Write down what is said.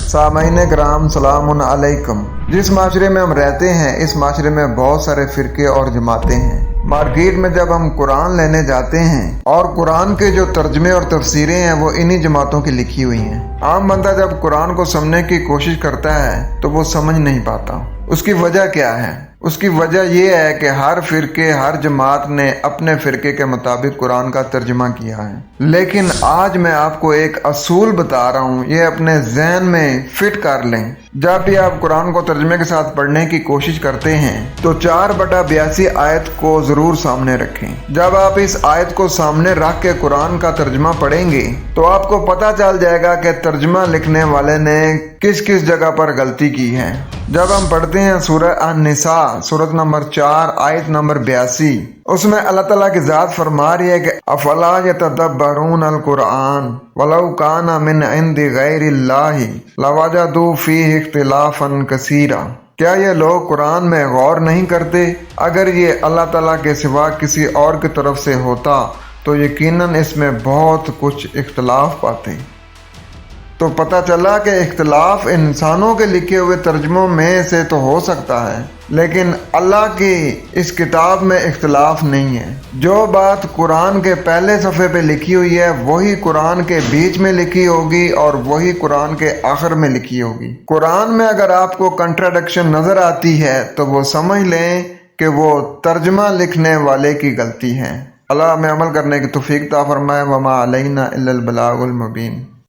سامعین کرام سلام علیکم۔ جس معاشرے میں ہم رہتے ہیں اس معاشرے میں بہت سارے فرقے اور جماعتیں ہیں۔ مارکیٹ میں جب ہم قرآن لینے جاتے ہیں اور قرآن کے جو ترجمے اور تفسیریں ہیں وہ انہی جماعتوں کی لکھی ہوئی ہیں۔ عام بندہ جب قرآن کو سمجھنے کی کوشش کرتا ہے تو وہ سمجھ نہیں پاتا۔ اس کی وجہ کیا ہے؟ اس کی وجہ یہ ہے کہ ہر فرقے ہر جماعت نے اپنے فرقے کے مطابق قرآن کا ترجمہ کیا ہے۔ لیکن آج میں آپ کو ایک اصول بتا رہا ہوں، یہ اپنے ذہن میں فٹ کر لیں۔ جب بھی آپ قرآن کو ترجمے کے ساتھ پڑھنے کی کوشش کرتے ہیں تو 4/82 آیت کو ضرور سامنے رکھیں۔ جب آپ اس آیت کو سامنے رکھ کے قرآن کا ترجمہ پڑھیں گے تو آپ کو پتہ چل جائے گا کہ ترجمہ لکھنے والے نے کس کس جگہ پر غلطی کی ہے۔ جب ہم پڑھتے ہیں سورہ النساء سورۃ نمبر 4 آیت نمبر 82، اس میں اللہ تعالیٰ کی ذات فرما رہی ہے کہ افلا یتدبرون القرآن ولو کان من عند غیر اللہ لوجدوا فیہ اختلافا کثیرا۔ کیا یہ لوگ قرآن میں غور نہیں کرتے؟ اگر یہ اللہ تعالیٰ کے سوا کسی اور کی طرف سے ہوتا تو یقیناً اس میں بہت کچھ اختلاف پاتے۔ تو پتہ چلا کہ اختلاف انسانوں کے لکھے ہوئے ترجموں میں سے تو ہو سکتا ہے، لیکن اللہ کی اس کتاب میں اختلاف نہیں ہے۔ جو بات قرآن کے پہلے صفحے پہ لکھی ہوئی ہے وہی قرآن کے بیچ میں لکھی ہوگی اور وہی قرآن کے آخر میں لکھی ہوگی۔ قرآن میں اگر آپ کو کنٹراڈکشن نظر آتی ہے تو وہ سمجھ لیں کہ وہ ترجمہ لکھنے والے کی غلطی ہے۔ اللہ ہمیں عمل کرنے کی توفیق عطا فرمائے۔ وما علینا الا البلاغ المبین۔